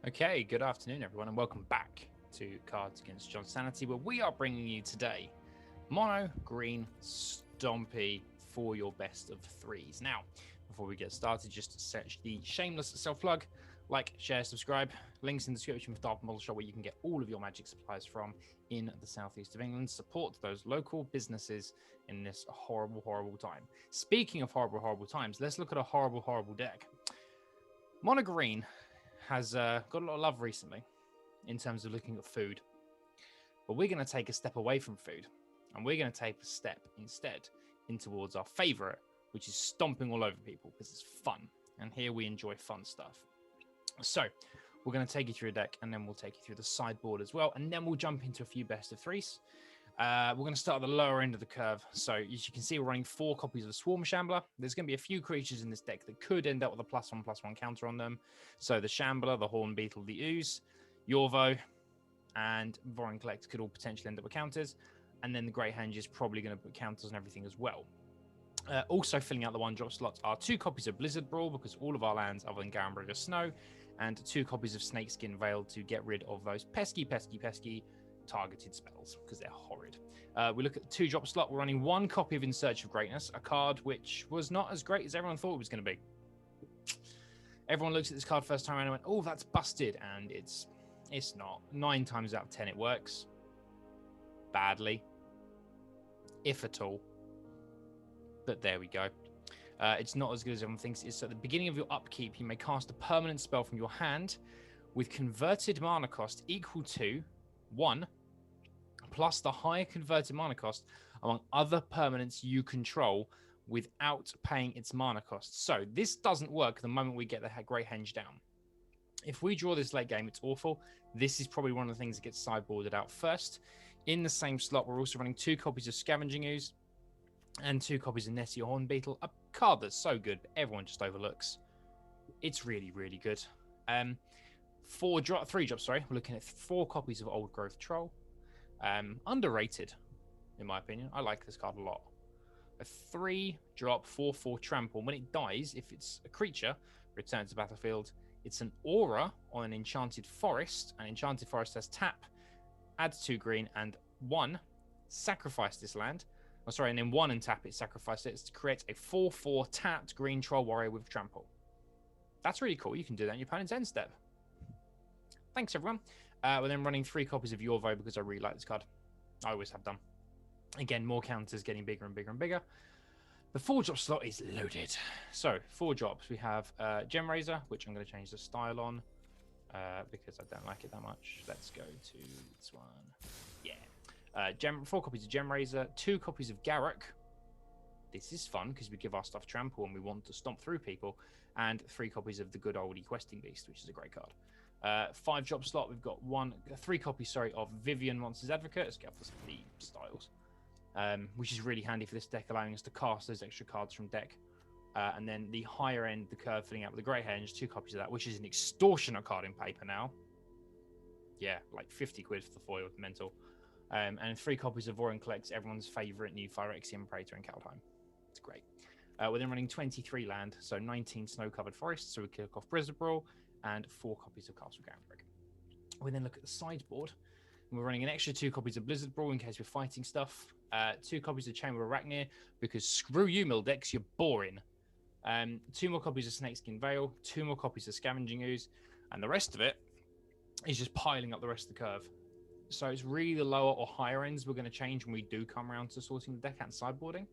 Okay, good afternoon, everyone, and welcome back to Cards Against John Sanity, where we are bringing you today Mono-Green Stompy for your best of threes. Now, before we get started, just search the shameless self-plug, like, share, subscribe. Links in the description for Dark Model Shop, where you can get all of your Magic supplies from in the southeast of England. Support those local businesses in this horrible, horrible time. Speaking of horrible, horrible times, let's look at a horrible, horrible deck. Mono-Green has got a lot of love recently in terms of looking at food. But we're going to take a step away from food, and we're going to take a step instead in towards our favorite, which is stomping all over people because it's fun. And here we enjoy fun stuff. So we're going to take you through a deck, and then we'll take you through the sideboard as well. And then we'll jump into a few best of threes. We're going to start at the lower end of the curve. So as you can see, we're running 4 copies of Swarm Shambler. There's going to be a few creatures in this deck that could end up with a +1/+1 counter on them. So the Shambler, the Horn Beetle, the Ooze, Yorvo, and Vorinclex could all potentially end up with counters. And then the Great Henge is probably going to put counters on everything as well. Also filling out the 1-drop slots are 2 copies of Blizzard Brawl, because all of our lands other than Garenberg are snow, and 2 copies of Snakeskin Veil to get rid of those pesky targeted spells, because they're horrid. We look at the 2-drop slot. We're running 1 copy of In Search of Greatness, a card which was not as great as everyone thought it was going to be. Everyone looks at this card first time around and went, oh, that's busted, and it's not. 9 times out of 10 it works. Badly. If at all. But there we go. It's not as good as everyone thinks it is. So at the beginning of your upkeep, you may cast a permanent spell from your hand with converted mana cost equal to 1 plus the higher converted mana cost among other permanents you control without paying its mana cost. So this doesn't work the moment we get the Great Henge down. If we draw this late game, it's awful. This is probably one of the things that gets sideboarded out first. In the same slot, we're also running 2 copies of Scavenging Ooze and 2 copies of Nessie Horn Beetle, a card that's so good, but everyone just overlooks. It's really, really good. 3 drops, sorry. We're looking at 4 copies of Old Growth Troll. Underrated, in my opinion. I like this card a lot. A 3-drop 4/4 trample. When it dies, if it's a creature, returns to the battlefield. It's an aura on an Enchanted Forest. An Enchanted Forest has tap, add 2 green, and 1, sacrifice this land. Oh, sorry, and then 1 and tap it, sacrifice it to create a 4/4 tapped green troll warrior with trample. That's really cool. You can do that in your opponent's end step. Thanks, everyone. We're then running 3 copies of Yorvo because I really like this card. I always have done. Again, more counters getting bigger and bigger and bigger. The 4-drop slot is loaded. So, 4 drops. We have Gem Razor, which I'm going to change the style on because I don't like it that much. Let's go to this one. Yeah. 4 copies of Gem Razor, 2 copies of Garruk. This is fun because we give our stuff trample and we want to stomp through people. And 3 copies of the good old Questing Beast, which is a great card. 5-drop slot, we've got 3 copies, of Vivian Monsters Advocate. Let's get up the styles, which is really handy for this deck, allowing us to cast those extra cards from deck. And then the higher end, the curve filling out with the Great Henge, 2 copies of that, which is an extortionate card in paper now. Yeah, like 50 quid for the foil, mental. And 3 copies of Vorinclex, everyone's favorite new Phyrexian Praetor in Kaldheim. It's great. We're then running 23 land, so 19 snow-covered forests, so we kick off Blizzard Brawl, and 4 copies of Castle Garenberg. We then look at the sideboard, and we're running an extra 2 copies of Blizzard Brawl in case we're fighting stuff, 2 copies of Chamber of Arachnir, because screw you, Mildex, you're boring. 2 more copies of Snakeskin Veil, 2 more copies of Scavenging Ooze, and the rest of it is just piling up the rest of the curve. So it's really the lower or higher ends we're going to change when we do come around to sorting the deck and sideboarding.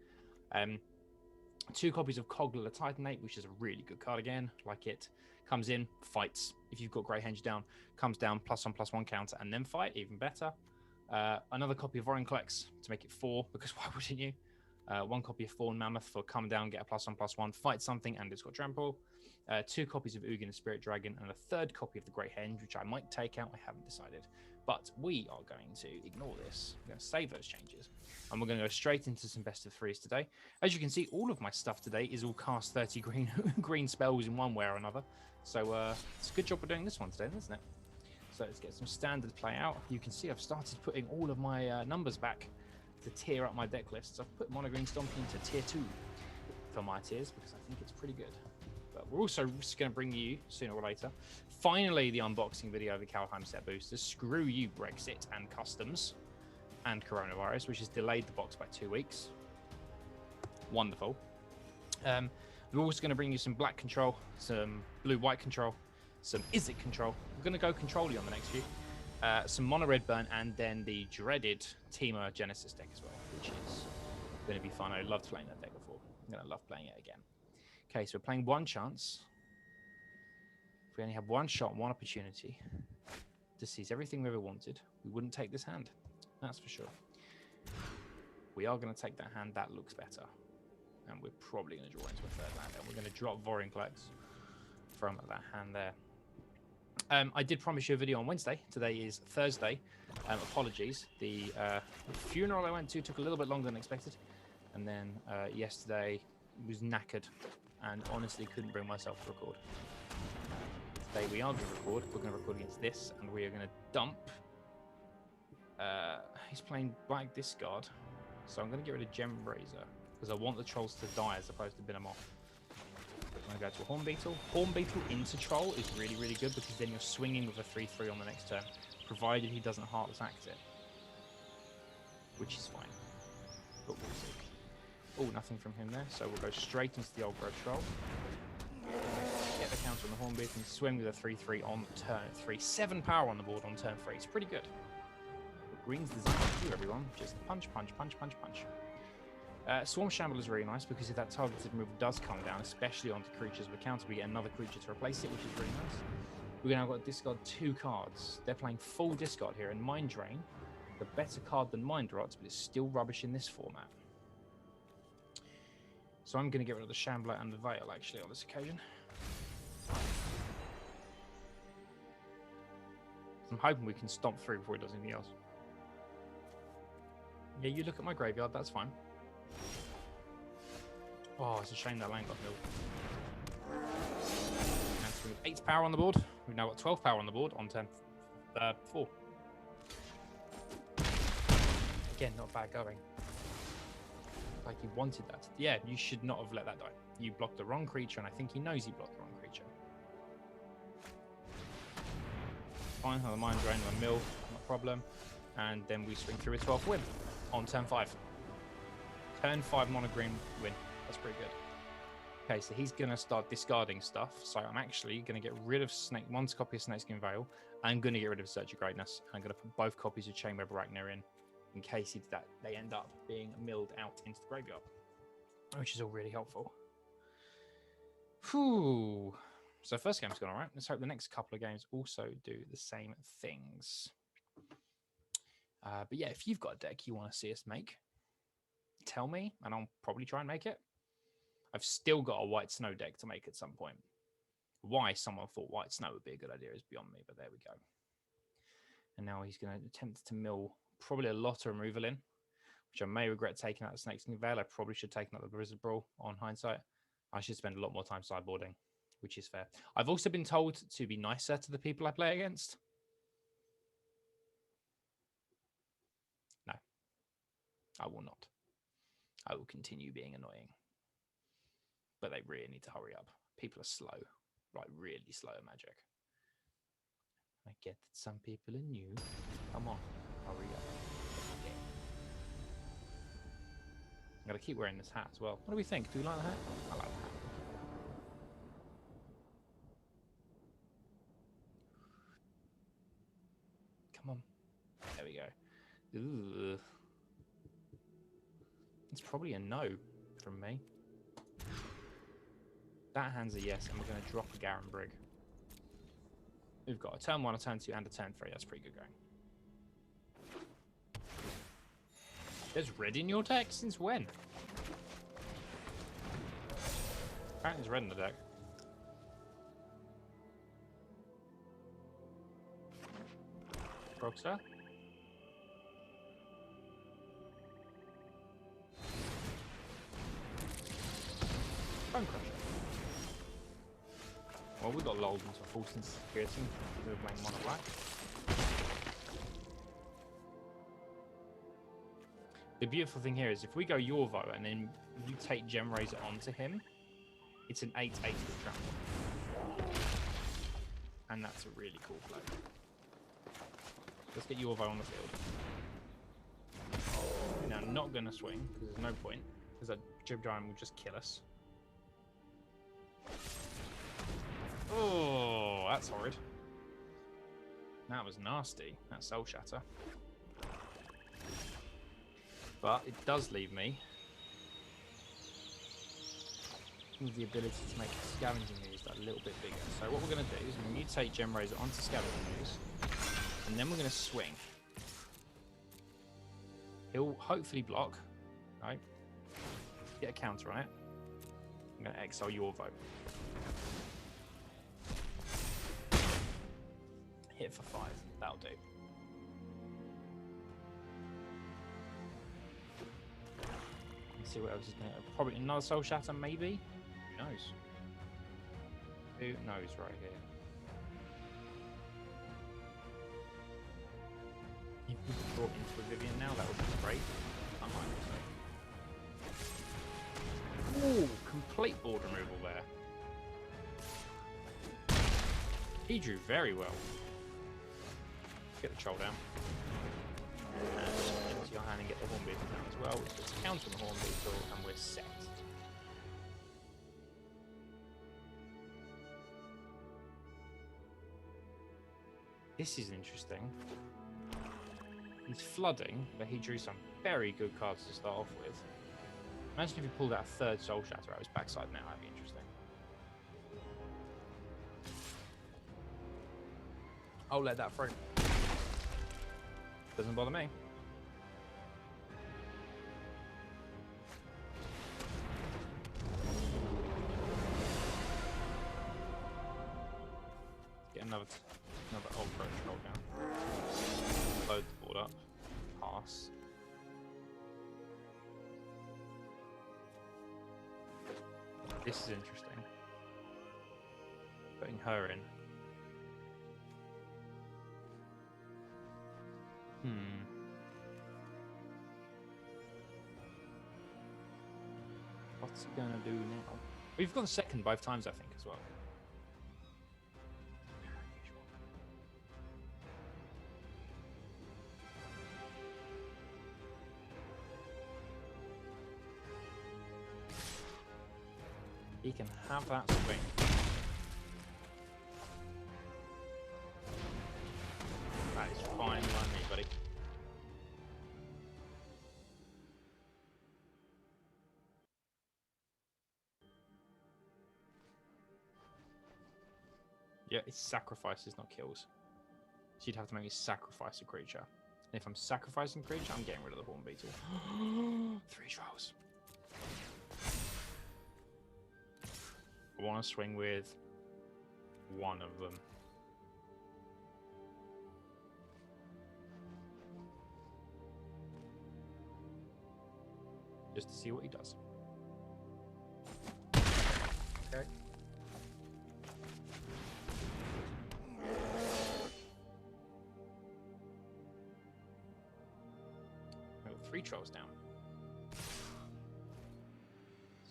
2 copies of Cogler the Titanate, which is a really good card again. Like it. Comes in, fights. If you've got Great Henge down, comes down, +1/+1 counter, and then fight, even better. Another copy of Vorinclex to make it 4, because why wouldn't you? 1 copy of Fawn Mammoth for come down, get a +1/+1, fight something, and it's got trample. 2 copies of Ugin the Spirit Dragon, and a 3rd copy of the Great Henge, which I might take out. I haven't decided. But we are going to ignore this. We're going to save those changes. And we're going to go straight into some best of threes today. As you can see, all of my stuff today is all cast 30 green spells in one way or another. So it's a good job we're doing this one today, isn't it? So let's get some standard play out. You can see I've started putting all of my numbers back to tier up my deck lists. I've put Mono-Green Stompy into tier 2 for my tiers because I think it's pretty good. But we're also just going to bring you, sooner or later, finally the unboxing video of the Kaldheim set boosters. Screw you, Brexit and customs and coronavirus, which has delayed the box by 2 weeks. Wonderful. We're also going to bring you some black control, some blue-white control, some Izzet control. We're going to go control-y on the next few. Some mono-red burn, and then the dreaded Teemo Genesis deck as well, which is going to be fun. I loved playing that deck before. I'm going to love playing it again. Okay, so we're playing one chance. If we only have one shot, one opportunity to seize everything we ever wanted, we wouldn't take this hand. That's for sure. We are going to take that hand. That looks better. And we're probably going to draw into a third land. And we're going to drop Vorinclex from that hand there. I did promise you a video on Wednesday. Today is Thursday. Apologies. The funeral I went to took a little bit longer than expected. And then yesterday was knackered and honestly couldn't bring myself to record. Today we are going to record. We're going to record against this, and we are going to dump. He's playing black discard, so I'm going to get rid of Gem Razor because I want the trolls to die as opposed to bin them off. I'm going to go to a Horn Beetle. Horn Beetle into troll is really, really good because then you're swinging with a 3/3 on the next turn, provided he doesn't Heartless Act it, which is fine. But we'll see. Oh, nothing from him there, so we'll go straight into the Old Growth Troll. Get the counter on the Horn Beetle and swing with a 3/3 on turn 3. 7 power on the board on turn 3. It's pretty good. But green's designed to do, everyone. Just punch, punch, punch, punch, punch. Swarm Shamble is really nice because if that targeted move does come down, especially onto creatures with a counter, we get another creature to replace it, which is really nice. We've now got to discard 2 cards. They're playing full discard here, and Mind Drain, the better card than Mind Rot, but it's still rubbish in this format. So I'm going to get rid of the Shambler and the Veil, actually, on this occasion. I'm hoping we can stomp through before he does anything else. Yeah, you look at my graveyard, that's fine. Oh, it's a shame that lane got milled. And so we have 8 power on the board. We've now got 12 power on the board on turn 4. Again, not bad going. Like he wanted that. Yeah, you should not have let that die. You blocked the wrong creature, and I think he knows he blocked the wrong creature. Fine, have a Mind Drain or a mill, not a problem. And then we swing through a 12th win on turn 5. Turn 5 mono-green win. That's pretty good. Okay, so he's going to start discarding stuff. So I'm actually going to get rid of one copy of Snakeskin Veil. I'm going to get rid of Search of Greatness. I'm going to put both copies of Chamber of Arachnia in case he did that, they end up being milled out into the graveyard, which is all really helpful. Whew. So first game's gone all right. Let's hope the next couple of games also do the same things. But yeah, if you've got a deck you want to see us make, tell me, and I'll probably try and make it. I've still got a White Snow deck to make at some point. Why someone thought White Snow would be a good idea is beyond me, but there we go. And now he's going to attempt to mill probably a lot of removal in, which I may regret taking out the Snakeskin Veil. I probably should take out the Blizzard Brawl on hindsight. I should spend a lot more time sideboarding, which is fair. I've also been told to be nicer to the people I play against. No, I will not. I will continue being annoying. But they really need to hurry up. People are slow, like really slow at Magic. I get that some people are new. Come on, hurry up. Yeah. I'm going to keep wearing this hat as well. What do we think? Do we like the hat? I like the hat. Come on. There we go. Ooh. It's probably a no from me. That hand's a yes, and we're going to drop a Garen Brig. We've got a turn 1, a turn 2, and a turn 3. That's pretty good going. There's red in your deck? Since when? Apparently there's red in the deck. Rockstar? Bone Crusher. Well, we got lulled into a false sense of security. We were playing mono black. The beautiful thing here is if we go your vote and then you take Gem Razor onto him, It's an 8/8 with trample. And that's a really cool play. Let's get your vote on the field. Now, I'm not going to swing, because there's no point, because that Jib Giant will just kill us. Oh, that's horrid. That was nasty. That Soul Shatter. But it does leave me with the ability to make Scavenging Ooze that a little bit bigger. So what we're going to do is mutate Gem Razor onto Scavenging Ooze, and then we're going to swing. He'll hopefully block, right? Get a counter on it. I'm going to exile your vote. Hit for 5. That'll do. Let's see what else is going to... Probably another Soul Shatter, maybe? Who knows? Who knows right here? If we could brought into a Vivian now, that would be great. I might also. Ooh, complete board removal there. He drew very well. Get the troll down. And into your hand and get the Horn Beetle down as well, which is counter the Horn Beetle, and we're set. This is interesting. He's flooding, but he drew some very good cards to start off with. Imagine if he pulled out a third Soul Shatter out his backside now, that'd be interesting. I'll let that through. Doesn't bother me. Get another Ultra Troll down. Load the board up. Pass. This is interesting. Putting her in. What's he gonna do now? We've got a second both times, I think, as well. He can have that swing. That is fine by me, buddy. Yeah, it's sacrifices, not kills. So you'd have to make me sacrifice a creature. And if I'm sacrificing a creature, I'm getting rid of the Horn Beetle. 3 trolls. I want to swing with one of them. Just to see what he does. Okay. 3 trolls down.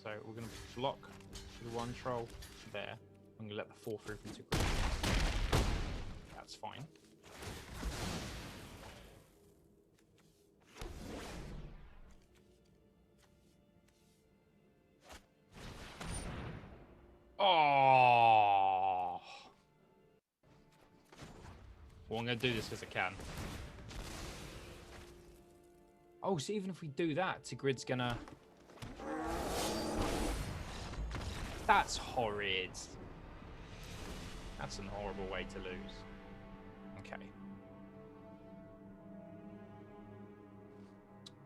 So we're going to block the 1 troll there. I'm going to let the 4th roof into green. That's fine. Oh! Well, I'm going to do this because I can. Oh, so even if we do that, Tigrid's gonna... That's horrid. That's a horrible way to lose. Okay.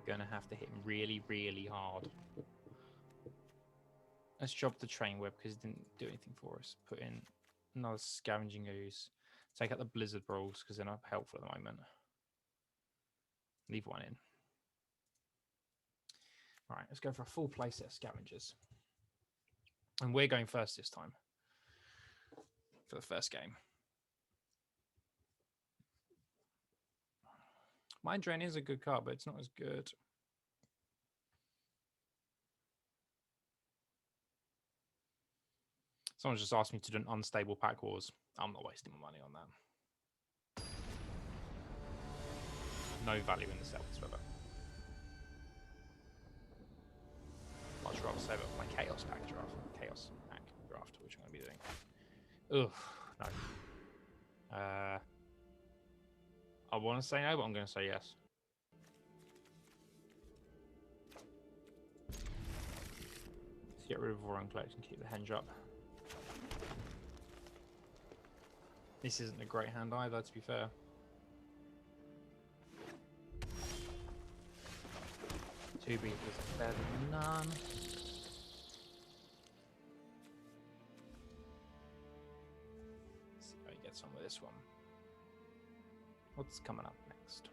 Gonna have to hit him really, really hard. Let's drop the train web because it didn't do anything for us. Put in another Scavenging Ooze. Take out the Blizzard Brawls because they're not helpful at the moment. Leave 1 in. All right, let's go for a full play set of Scavengers. And we're going first this time for the first game. Mind Drain is a good card, but it's not as good. Someone just asked me to do an unstable pack wars. I'm not wasting my money on that. No value in the set whatsoever. Much rather save up my Chaos pack draft. Chaos pack draft, which I'm going to be doing. Ugh, no. I want to say no, but I'm going to say yes. Let's get rid of Voron Collect and keep the henge up. This isn't a great hand either, to be fair. Two beaters are better than none. Let's see how you get on with this one. What's coming up next?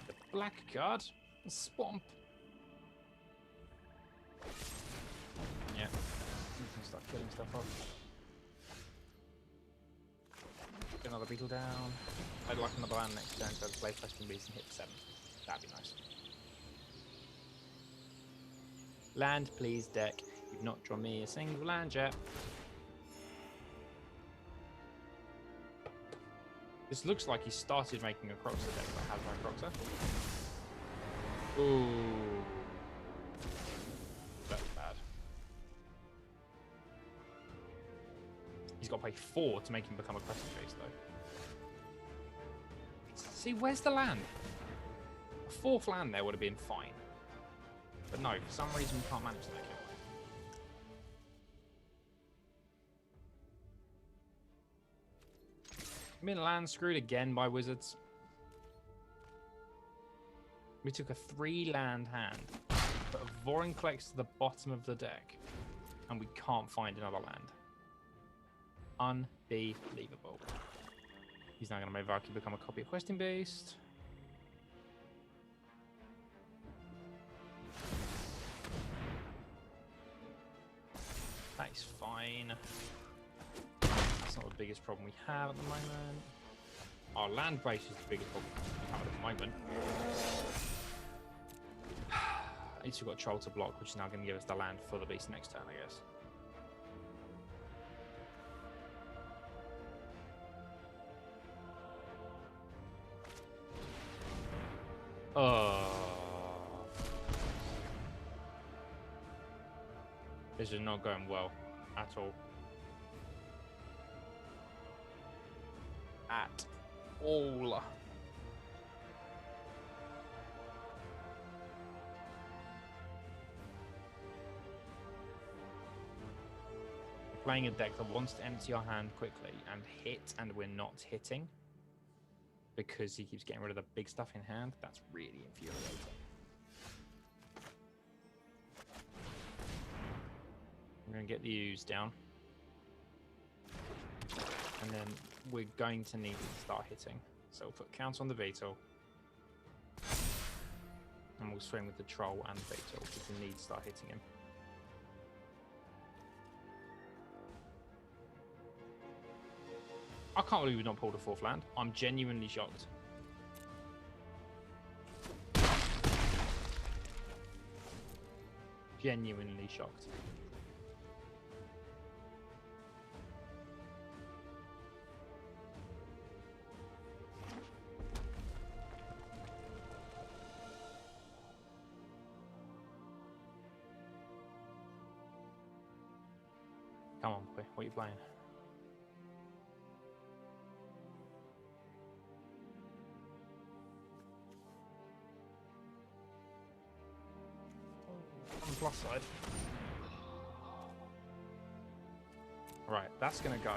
The black card, the Swamp. Yeah, you can start killing stuff off. Get another beetle down. I'd like another land next turn to play Questing Beast and hit 7. That'd be nice. Land, please, deck. You've not drawn me a single land yet. This looks like he started making a Croxer deck, but has no Croxer. Ooh. That's bad. He's got to pay 4 to make him become a Questing Beast, though. See, where's the land? A 4th land there would have been fine. But no, for some reason we can't manage that kill. I'm in land screwed again by Wizards. We took a 3-land hand, put a Vorinclex to the bottom of the deck, and we can't find another land. Unbelievable. He's now going to make Valkyrie become a copy of Questing Beast. That is fine. That's not the biggest problem we have at the moment. Our land base is the biggest problem we have at the moment. At least we've got Troll to block, which is now going to give us the land for the beast next turn, I guess. This is not going well at all. At all. We're playing a deck that wants to empty our hand quickly and hit, and we're not hitting because he keeps getting rid of the big stuff in hand. That's really infuriating. We're going to get the Ooze down. And then we're going to need to start hitting. So we'll put counter on the Beetle. And we'll swing with the Troll and the Beetle because we need to start hitting him. I can't believe we've not pulled a 4th land. I'm genuinely shocked. Genuinely shocked. Come on, boy. What are you playing? On the plus side. Right, that's going to go.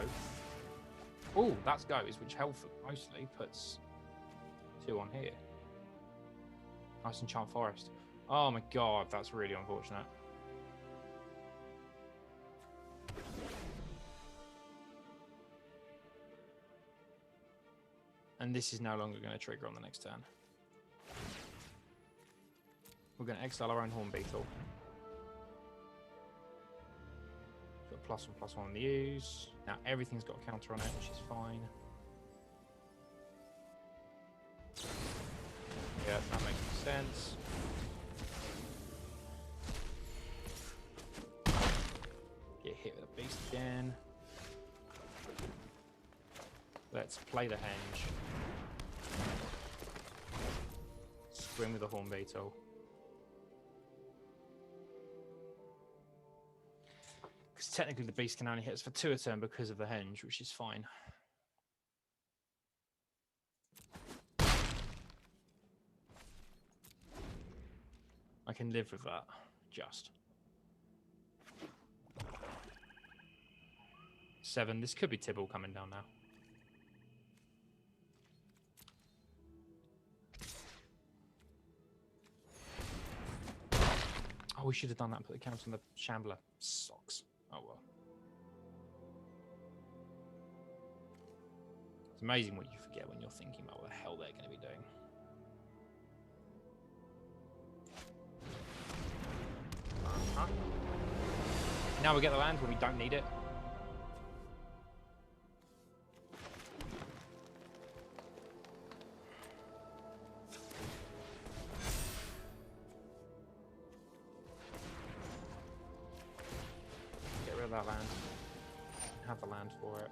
Oh, that's goes, which health mostly puts 2 on here. Nice Enchant Forest. Oh my god, that's really unfortunate. And this is no longer going to trigger on the next turn. We're going to exile our own Horn Beetle. Got +1/+1 on the use. Now everything's got a counter on it, which is fine. Yeah, that makes sense. hit with a beast again. Let's play the henge. Swim with the horn beetle. Because technically the beast can only hit us for 2 a turn because of the henge, which is fine. I can live with that, just. 7. This could be Tibble coming down now. Oh, we should have done that and put the counter on the Shambler. Socks. Oh well. It's amazing what you forget when you're thinking about what the hell they're going to be doing. Now we get the land when we don't need it. Get rid of that land. Have the land for it.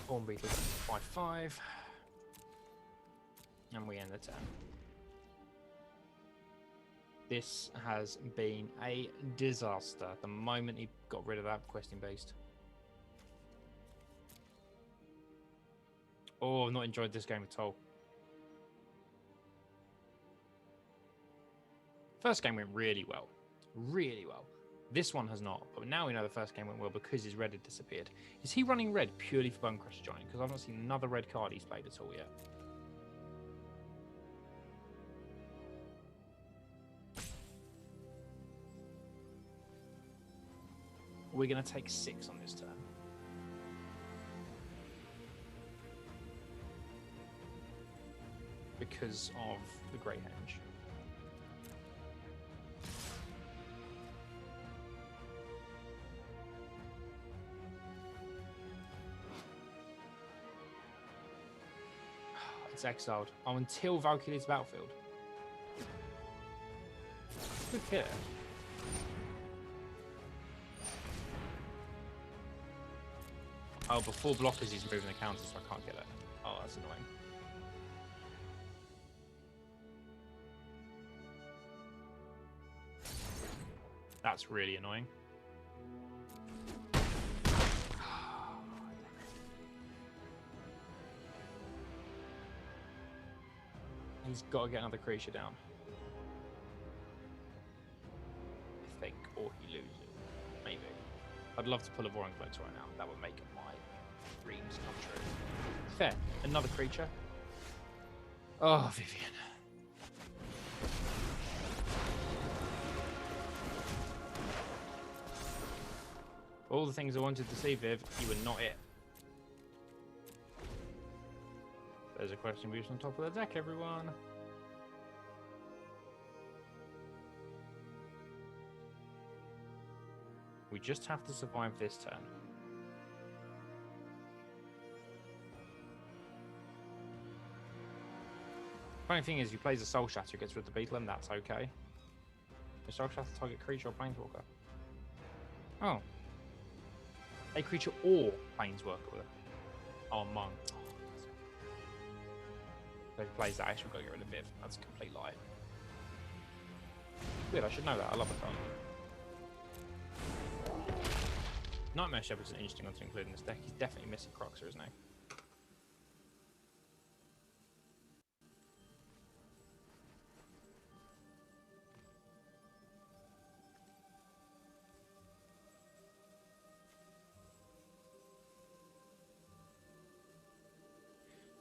Horn beetle 5/5, and we end the turn. This has been a disaster. The moment he got rid of that questing beast. Oh, I've not enjoyed this game at all. First game went really well. Really well. This one has not, but now we know the first game went well because his red had disappeared. Is he running red purely for Bone Crusher Giant? Because I've not seen another red card he's played at all yet. We're going to take 6 on this turn. Because of the Grey Henge. It's exiled. Oh, until Valkyrie leaves the battlefield. Good hit. Oh, before blockers he's moving the counter, so I can't get it. Oh, that's annoying. That's really annoying. He's got to get another creature down. I think, or he loses. Maybe. I'd love to pull a Roaring Flex right now. That would make my dreams come true. Fair. Another creature. Oh, Vivian. All the things I wanted to see, Viv, you were not it. There's a question boost on top of the deck, everyone. We just have to survive this turn. Funny thing is, if he plays a Soul Shatter, gets rid of the Beetle, and that's okay. The Soul Shatter target creature or Planeswalker. Oh. A creature or Planeswalker with it. Oh, Monk. So if he plays that, I actually got to get rid of Viv. That's a complete lie. Good, I should know that. I love the card. Nightmare Shepherd's an interesting one to include in this deck. He's definitely missing Croxer, isn't he?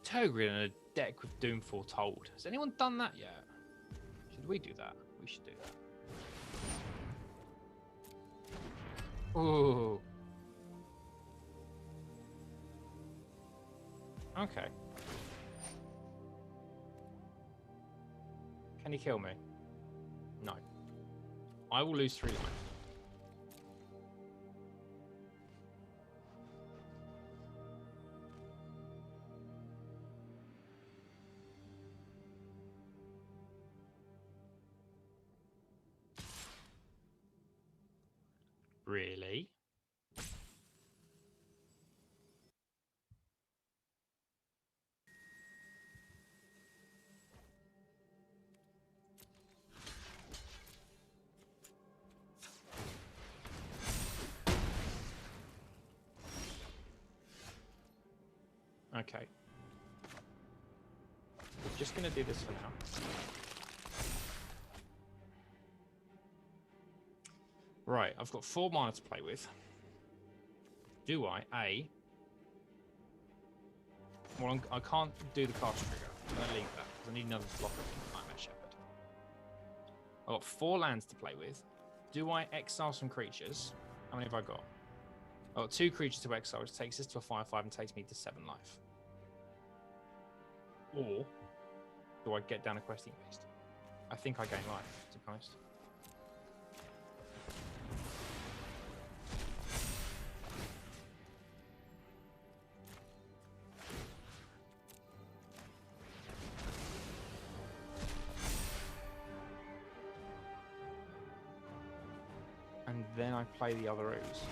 Togrin in a deck with Doomfall Told. Has anyone done that yet? Should we do that? We should do that. Ooh. Okay. Can he kill me? No. I will lose 3 life. Really? Okay. We're just going to do this for now. Right, I've got 4 mana to play with. Do I? Well, I can't do the cast trigger. I'm going to leave that, because I need another blocker from Nightmare Shepherd. I've got 4 lands to play with. Do I exile some creatures? How many have I got? I've got 2 creatures to exile, which takes this to a 5/5 and takes me to 7 life. Or do I get down a questing beast? I think I gain life, to be honest. And then I play the other ooze.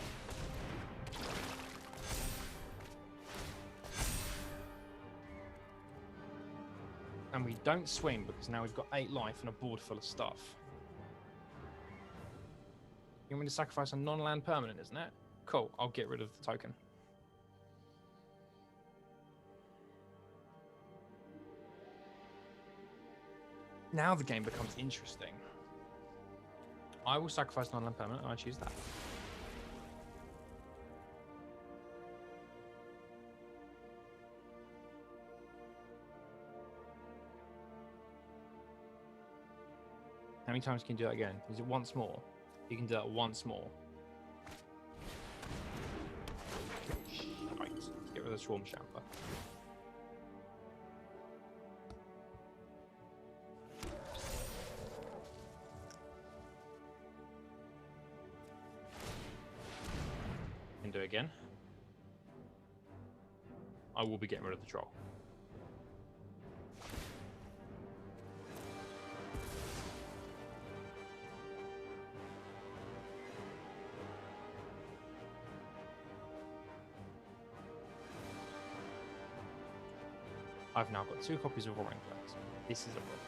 And we don't swing because now we've got 8 life and a board full of stuff. You want me to sacrifice a non-land permanent, isn't it? Cool, I'll get rid of the token. Now the game becomes interesting. I will sacrifice non-land permanent and I choose that. How many times can you do that again? Is it once more? You can do that once more. Right, let's get rid of the Swarm Shamper. Can do it again. I will be getting rid of the Troll. I've now got 2 copies of Roaring Flames. This is a problem.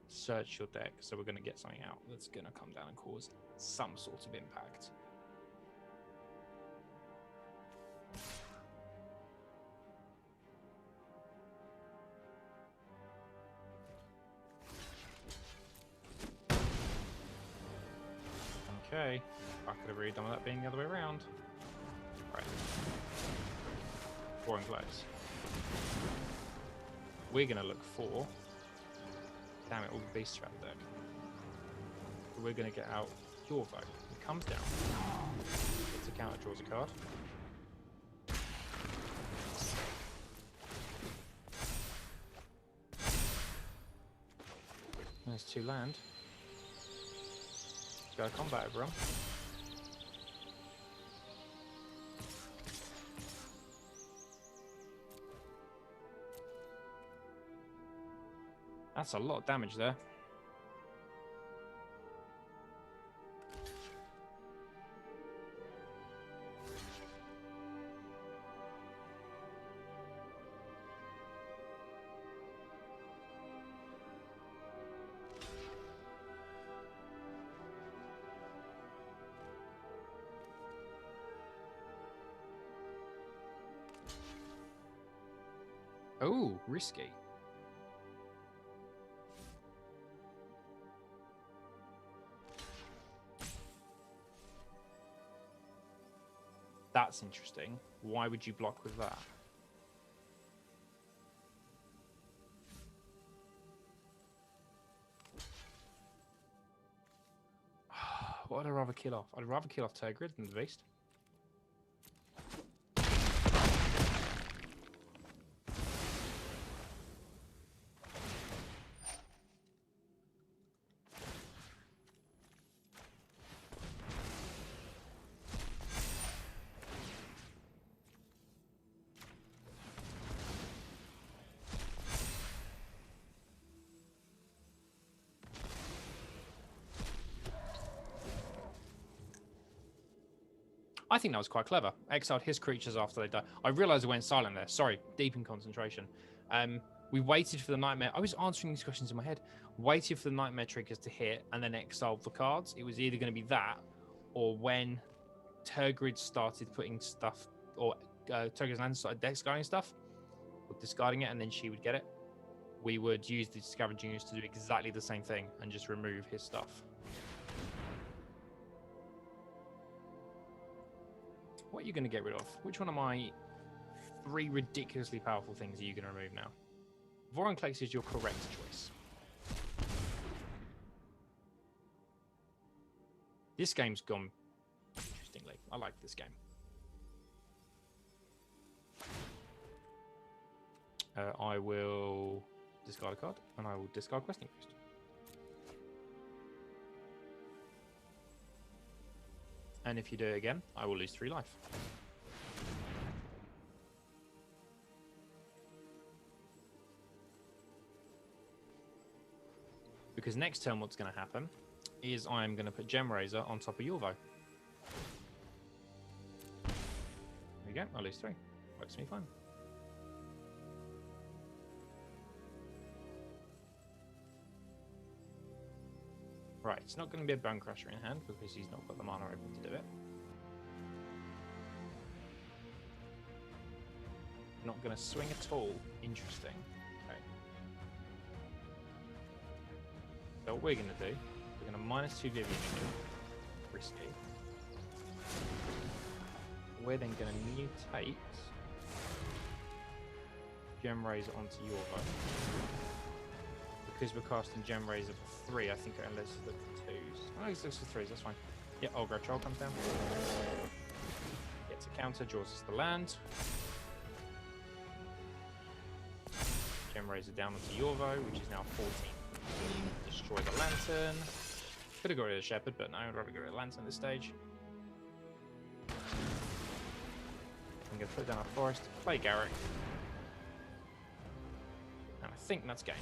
Search your deck, so we're going to get something out that's going to come down and cause some sort of impact. Okay, I could have really done with that being the other way around. Right. Roaring Flames. We're going to look for... Damn it, all the beasts are out the deck. So we're going to get out your vote. It comes down. It's a counter, draws a card. There's 2 land. Go to combat, everyone. That's a lot of damage there. Oh, risky. That's interesting. Why would you block with that? What would I rather kill off? I'd rather kill off Tergrid than the Beast. I think that was quite clever. Exiled his creatures after they died. I realised I went silent there. Sorry, deep in concentration. We waited for the nightmare. I was answering these questions in my head. Waited for the nightmare triggers to hit and then exiled the cards. It was either going to be that or when Tergrid started putting stuff, or Tergrid's land started discarding stuff, or discarding it, and then she would get it. We would use the Scavenging Ooze to do exactly the same thing and just remove his stuff. What are you going to get rid of? Which one of my 3 ridiculously powerful things are you going to remove now? Vorinclex is your correct choice. This game's gone interestingly. I like this game. I will discard a card, and I will discard Questing Boost. And if you do it again, I will lose 3 life. Because next turn what's going to happen is I'm going to put Gem Razor on top of Yorvo. There we go, I lose 3. Works for me fine. Right, it's not going to be a Bone Crusher in hand because he's not got the mana open to do it. Not going to swing at all. Interesting. Okay. So what we're going to do, we're going to -2 Vivian again. Risky. We're then going to mutate Gem Razor onto Yorvo. Because we're casting Gem Razor for 3, I think it only lets us look for 2s. Oh, it looks for 3s, that's fine. Yeah, Olga Troll comes down. Gets a counter, draws us the land. Gem Razor down onto Yorvo, which is now 14. Destroy the Lantern. Could have got rid of the Shepherd, but no, I'd rather get rid of the Lantern at this stage. I'm going to put down a Forest, play Garrick. And I think that's game.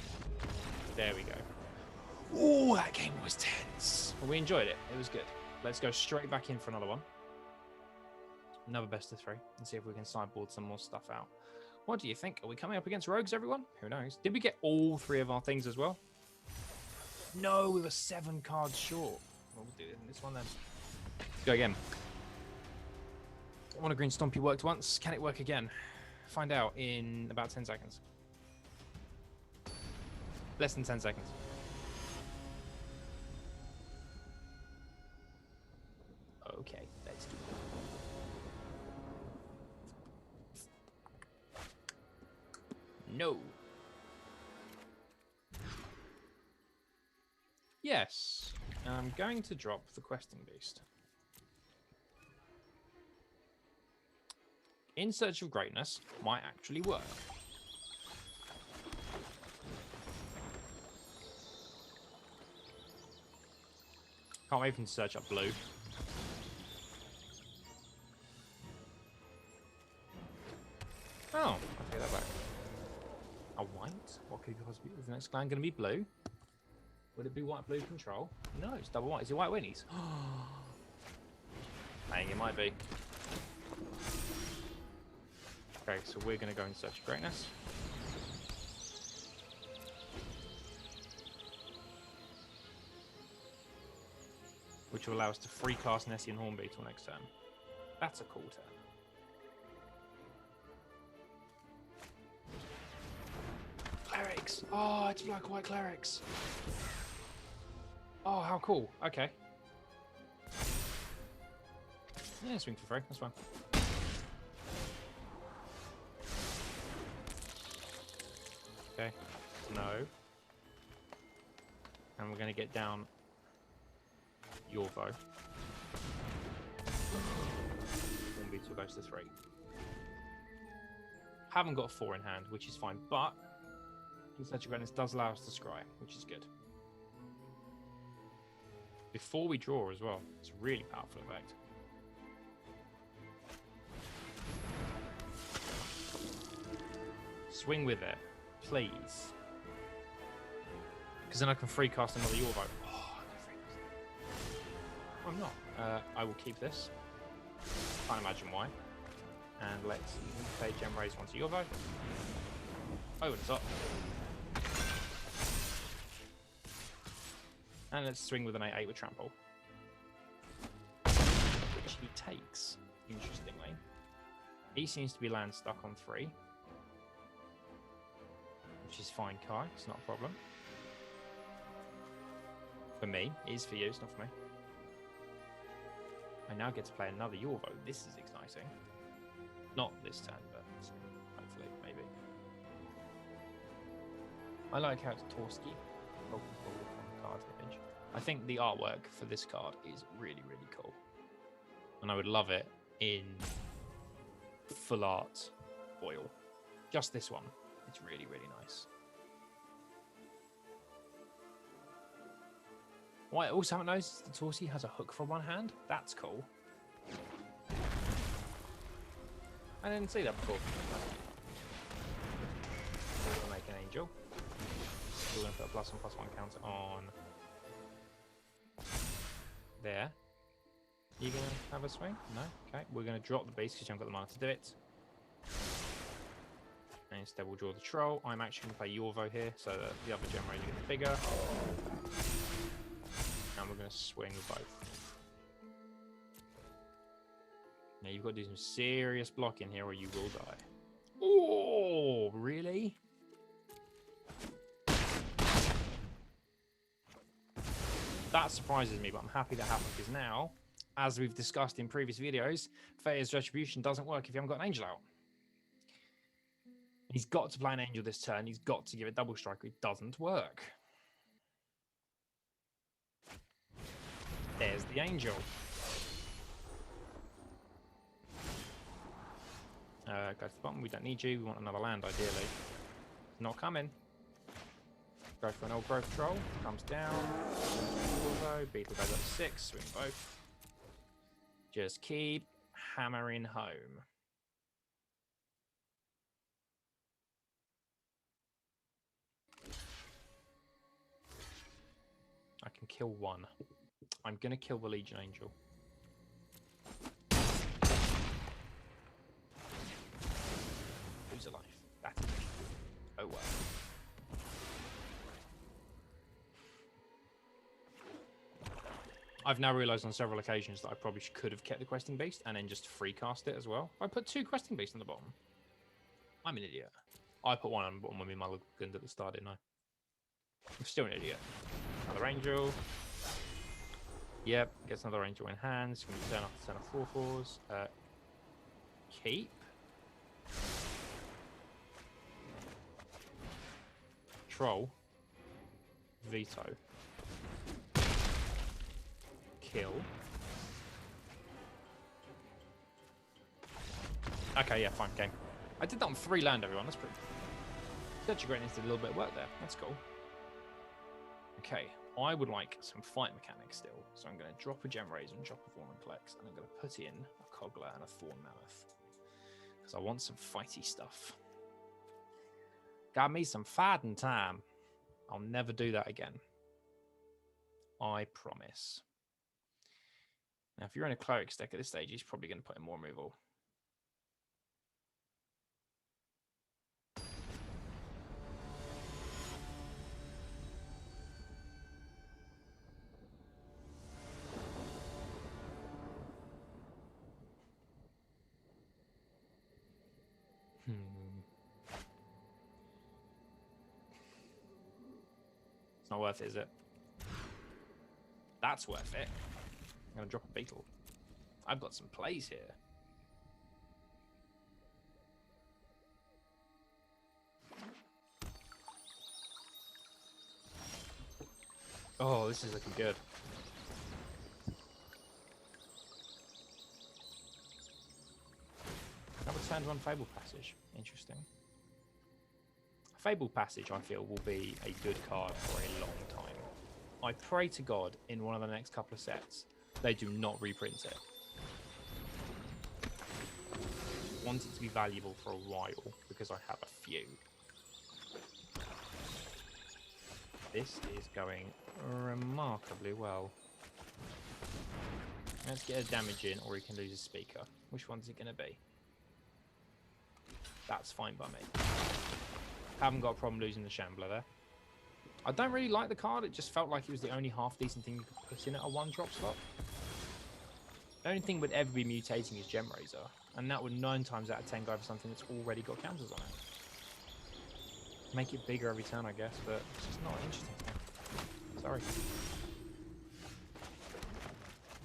There we go. Oh, that game was tense. Well, we enjoyed it. It was good. Let's go straight back in for another one. Another best of 3. And see if we can sideboard some more stuff out. What do you think? Are we coming up against rogues, everyone? Who knows? Did we get all 3 of our things as well? No, we were 7 cards short. Well, we'll do it in this one then. Let's go again. Mono-Green Stompy worked once. Can it work again? Find out in about 10 seconds. Less than 10 seconds. Okay, let's do it. No. Yes. I'm going to drop the Questing Beast. In Search of Greatness might actually work. Can't wait for him to search up blue. Oh, I'll take that back. A white? What could possibly be? Is the next clan going to be blue? Would it be white-blue control? No, it's double white. Is it white winnies? I think it might be. Okay, so we're going to go in Search of Greatness. Which will allow us to free cast Nessian Hornbeetle next turn. That's a cool turn. Clerics! Oh, it's black white clerics. Oh, how cool. Okay. Yeah, swing for free. That's fine. Okay. No. And we're going to get down Yorvo. Hornbeetle goes to 3. Haven't got a 4 in hand, which is fine, but Search of Greatness does allow us to scry, which is good. Before we draw as well. It's a really powerful effect. Swing with it, please. Because then I can free cast another Yorvo. Oh, I'm not. I will keep this. Can't imagine why. And let's play Gem Raise onto your vote. Over the top. And let's swing with an 8-8 with trample. Which he takes, interestingly. He seems to be land stuck on 3. Which is fine, Kai. It's not a problem. For me. It is for you, it's not for me. I now get to play another your vote. This is exciting. Not this turn, but hopefully, maybe. I like how it's Torski. Card image. I think the artwork for this card is really, really cool. And I would love it in full art foil. Just this one. It's really, really nice. What I also haven't noticed is the Torsi has a hook for one hand. That's cool. I didn't see that before. We'll make an angel. We're going to put a +1/+1 counter on there. You going to have a swing? No? Okay. We're going to drop the beast because you haven't got the mana to do it. And instead we'll draw the troll. I'm actually going to play Yorvo here so that the other generator gets bigger. And we're going to swing with both. Now you've got to do some serious blocking here or you will die. Oh, really? That surprises me, but I'm happy that happened because now, as we've discussed in previous videos, Fate's Retribution doesn't work if you haven't got an angel out. He's got to play an angel this turn. He's got to give it double strike. It doesn't work. There's the angel. Go to the bottom. We don't need you. We want another land, ideally. Not coming. Go for an old growth troll. Comes down. Beetle goes up to 6. Swing both. Just keep hammering home. I can kill one. I'm going to kill the Legion Angel. Who's alive? That is. Oh well. I've now realised on several occasions that I probably could have kept the Questing Beast and then just free cast it as well. I put 2 Questing Beasts on the bottom. I'm an idiot. I put one on the bottom when we mulliganed at the start, didn't I? I'm still an idiot. Another angel. Yep, gets another angel in hand. It's going to turn off the turn of 4/4s. Keep. Troll. Veto. Kill. Okay, yeah, fine, game. I did that on 3 land, everyone. That's pretty. Such a great did a little bit of work there. That's cool. Okay, I would like some fight mechanics still. So I'm going to drop a Gem Razor and drop a Vorinclex, and I'm going to put in a Cogler and a Thorn Mammoth. Because I want some fighty stuff. Got me some fighting time. I'll never do that again. I promise. Now, if you're in a Cleric's deck at this stage, he's probably going to put in more removal. It's not worth it, is it? That's worth it. I'm going to drop a Beetle. I've got some plays here. Oh, this is looking good. I've returned 1 Fable Passage. Interesting. Fable Passage, I feel, will be a good card for a long time. I pray to God in one of the next couple of sets they do not reprint it. I want it to be valuable for a while because I have a few. This is going remarkably well. Let's get a damage in, or he can lose his speaker. Which one's it going to be? That's fine by me. Haven't got a problem losing the Shambler there. I don't really like the card. It just felt like it was the only half-decent thing you could put in at a one-drop slot. The only thing would ever be mutating is Gem Razor. And that would 9 times out of 10 go for something that's already got counters on it. Make it bigger every turn, I guess, but it's just not interesting to me. Sorry.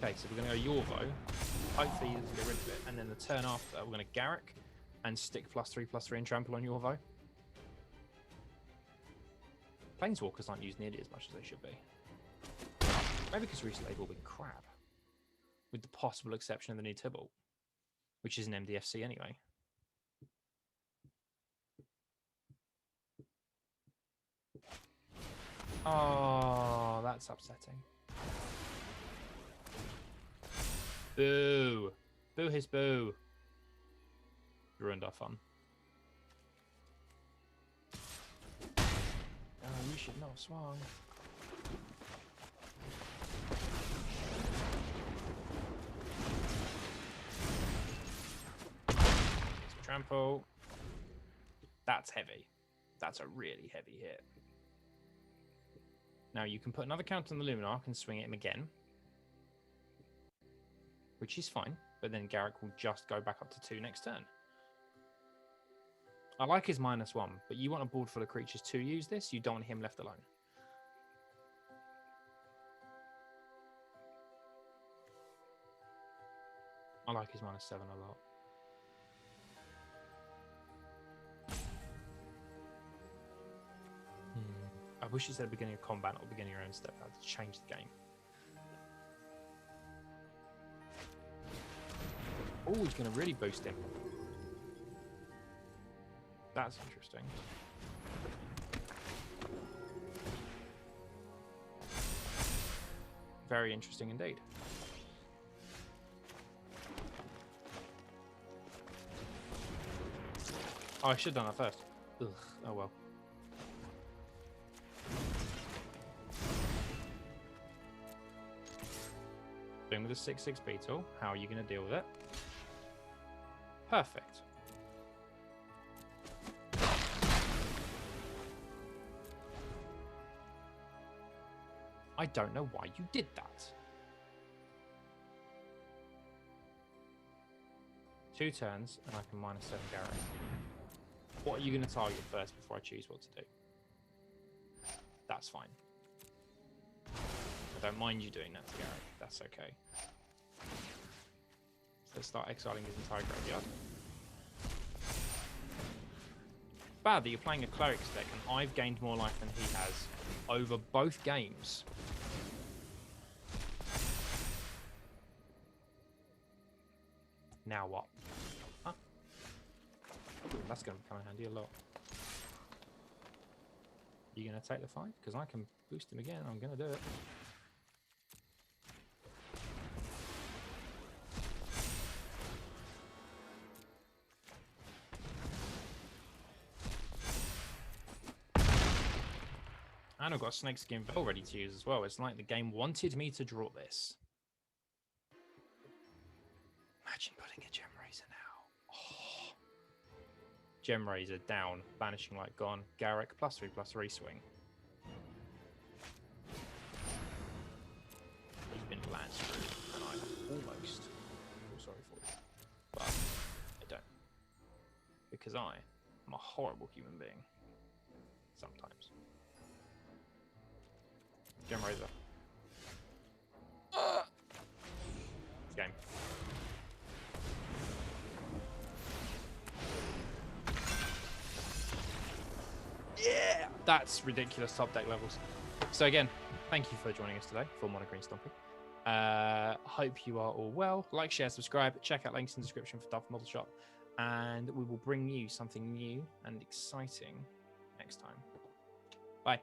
Okay, so we're going to go Yorvo. Hopefully he doesn't get rid of it. And then the turn after, we're going to Garrick and stick +3/+3 and trample on Yorvo. Planeswalkers aren't used nearly as much as they should be. Maybe because recently they've all been crap. With the possible exception of the new Tybalt, which is an MDFC anyway. Oh, that's upsetting. Boo. Boo his boo. Ruined our fun. Oh, you should not have swung. Trample. That's heavy. That's a really heavy hit. Now you can put another counter on the Luminarch and swing at him again. Which is fine, but then Garrick will just go back up to 2 next turn. I like his -1, but you want a board full of creatures to use this, you don't want him left alone. I like his -7 a lot. I wish it said at the beginning of combat or beginning of your own step. I had to change the game. Oh, he's going to really boost him. That's interesting. Very interesting indeed. Oh, I should have done that first. Ugh, oh well. Doing with a 6/6 Beetle. How are you going to deal with it? Perfect. I don't know why you did that. 2 turns, and I can -7 Garrick. What are you going to target first before I choose what to do? That's fine. I don't mind you doing that to Garrick. That's okay. So let's start exiling his entire graveyard. Bad that you're playing a Cleric's deck and I've gained more life than he has over both games. Now what? Huh? Ooh, that's going to come in handy a lot. You going to take the fight? Because I can boost him again. I'm going to do it. And I've got a Snakeskin Veil ready to use as well. It's like the game wanted me to draw this. Imagine putting a Gem Razor now. Oh. Gem Razor down, Banishing Light gone. Garrick +3/+3 swing. He's been land screwed, and I almost feel sorry for him. But I don't. Because I am a horrible human being. Sometimes. Gem Razor. Game. Yeah! That's ridiculous top deck levels. So again, thank you for joining us today for Mono-Green Stompy. Hope you are all well. Like, share, subscribe. Check out links in the description for Duff Model Shop. And we will bring you something new and exciting next time. Bye.